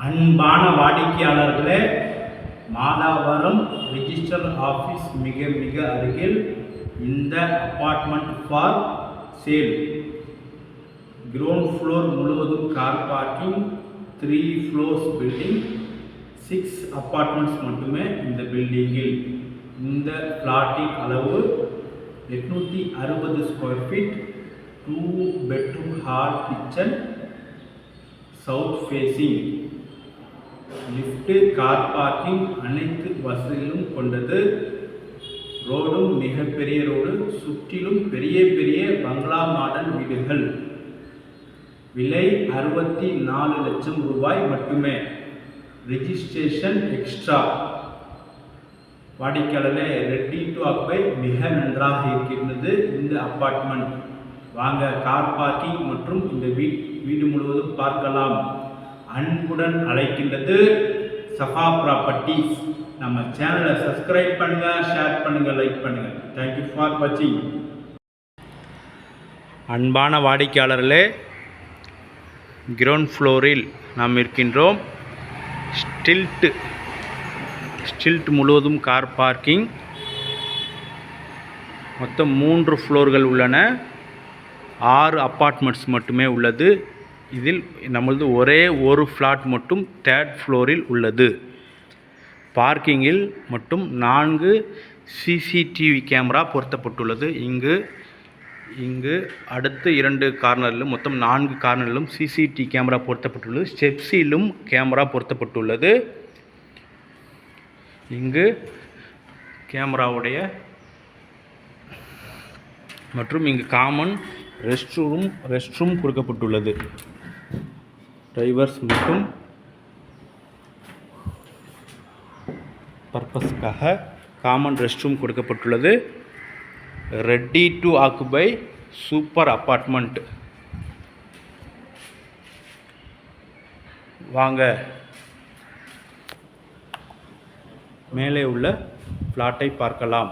அன்பான வாடிக்கையாளர்களே, Madhavaram register office மிக மிக அருகில் இந்த apartment for sale. Ground floor முழுவதும் car parking, 3 floors building, 6 apartments மட்டுமே இந்த பில்டிங்கில். இந்த பிளாட்டின் அளவு 860 square feet, 2 bedroom hall, kitchen, south facing, lift, car parking அனைத்து வசதிகளும் கொண்டது. ரோடும் மிகப்பெரிய ரோடு, சுற்றிலும் பெரிய பெரிய பங்களா மாடல் வீடுகள். விலை 64 லட்சம் ரூபாய் மட்டுமே. Registration extra. வாடிக்கையாளர்களே, ரெடி டு ஆக்குபை மிக நன்றாக இருக்கின்றது இந்த அப்பார்ட்மெண்ட். வாங்க, கார் பார்க்கிங் மற்றும் இந்த வீடு முழுவதும் பார்க்கலாம். அன்புடன் அழைக்கின்றது சஃபா ப்ராப்பர்ட்டிஸ். நம்ம சேனலை சப்ஸ்கிரைப் பண்ணுங்க, ஷேர் பண்ணுங்க, லைக் பண்ணுங்க. தேங்க்யூ ஃபார் வாட்சிங். அன்பான வாடிக்கையாளர்களே, கிரவுண்ட் ஃப்ளோரில் நாம் இருக்கின்றோம். ஸ்டில்ட் முழுவதும் கார் பார்க்கிங். மொத்தம் 3 ஃப்ளோர்கள் உள்ளன. 6 அப்பார்ட்மெண்ட்ஸ் மட்டுமே உள்ளது. இதில் நம்மளது ஒரே ஒரு ஃப்ளாட் மட்டும் 3rd ஃப்ளோரில் உள்ளது. பார்க்கிங்கில் மட்டும் 4 சிசிடிவி கேமரா பொருத்தப்பட்டுள்ளது. இங்கு அடுத்த 2 கார்னரிலும், மொத்தம் 4 கார்னரிலும் சிசிடிவி கேமரா பொருத்தப்பட்டுள்ளது. ஸ்டெப்ஸிலும் கேமரா பொருத்தப்பட்டுள்ளது. இங்கு கேமராவுடைய மற்றும் இங்கு காமன் ரெஸ்ட் ரூம் கொடுக்கப்பட்டுள்ளது. டிரைவர்ஸ் மற்றும் பர்பஸ்க்காக காமன் ரெஸ்ட் ரூம் கொடுக்கப்பட்டுள்ளது. Ready to occupy super apartment. வாங்க, மேலே உள்ள பிளாட்டை பார்க்கலாம்.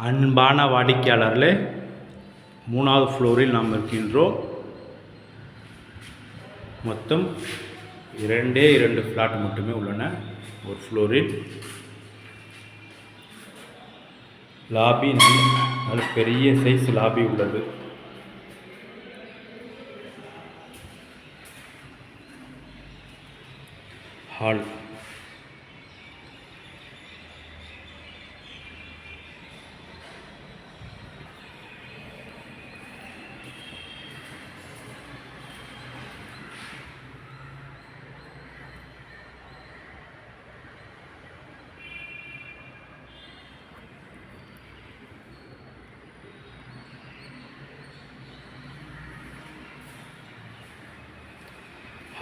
அன்பான வாடிக்கையாளர்களே, 3வது ஃப்ளோரில் நாம் இருக்கின்றோம். மொத்தம் 2 ஃப்ளாட் மட்டுமே உள்ளன ஒரு ஃப்ளோரில். லாபி நல்ல பெரிய சைஸ் லாபி உள்ளது. Hall,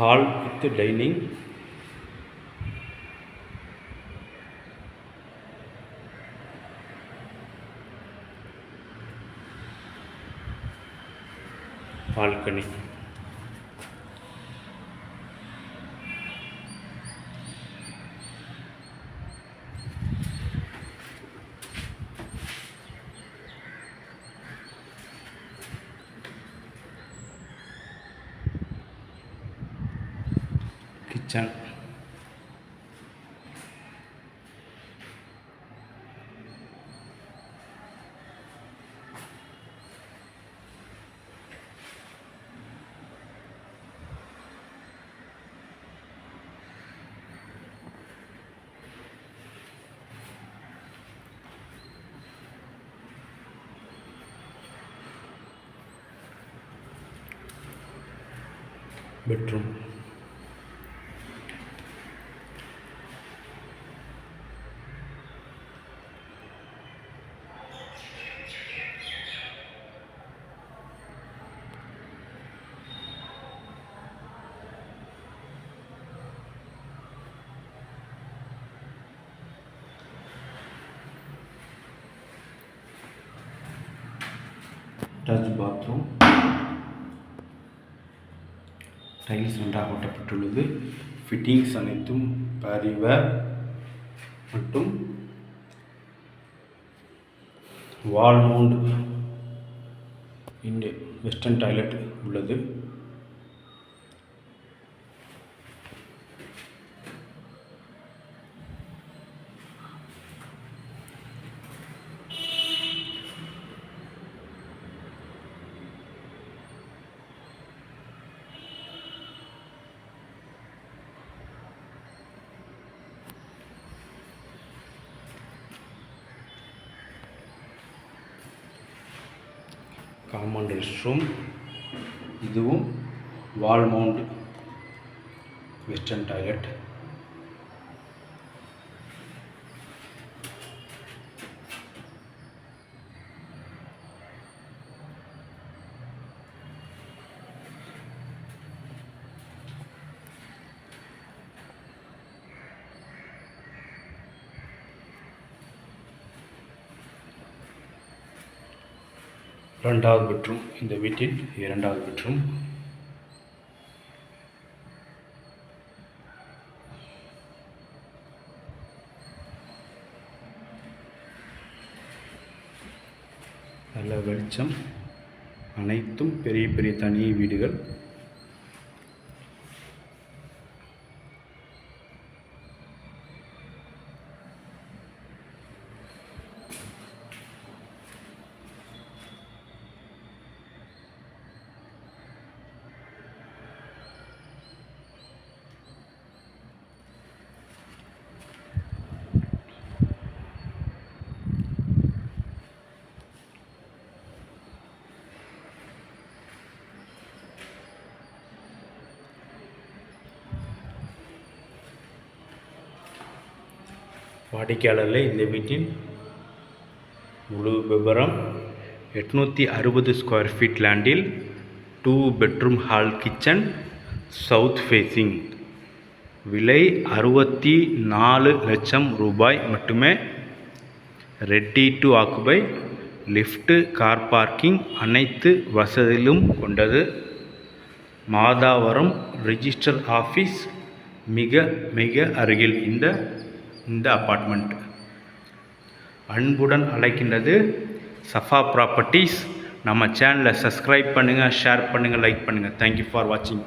hall with dining. Balcony. Kitchen. Bedroom. attached bathroom, tiles நன்றாக ஒட்டப்பட்டுள்ளது. ஃபிட்டிங்ஸ் அனைத்தும் பாரிவேர் மற்றும் வால் மவுண்ட் இந்த வெஸ்டர்ன் டாய்லெட் உள்ளது. Common rest room. இதுவும் வால் மவுண்ட் வெஸ்டர்ன் டாய்லெட். இரண்டாவது பெட்ரூம். இந்த வீட்டின் இரண்டாவது பெட்ரூம். நல்ல வெளிச்சம். அனைத்தும் பெரிய பெரிய தனி வீடுகள். வாடிக்கையாளர்களே, இந்த வீட்டின் முழு விவரம் 860 ஸ்கொயர் ஃபீட் லேண்டில் 2 bedroom hall kitchen south facing. விலை 64 லட்சம் ரூபாய் மட்டுமே. Ready to occupy. Lift, car parking அனைத்து வசதிகளும் கொண்டது. மாதாவரம் ரிஜிஸ்டர் ஆஃபீஸ் மிக மிக அருகில் இந்த அப்பார்ட்மெண்ட். அன்புடன் அழைக்கின்றது சஃபா ப்ராப்பர்ட்டிஸ். நம்ம சேனலை சப்ஸ்கிரைப் பண்ணுங்கள், ஷேர் பண்ணுங்கள், லைக் பண்ணுங்கள். தேங்க்யூ ஃபார் வாட்சிங்.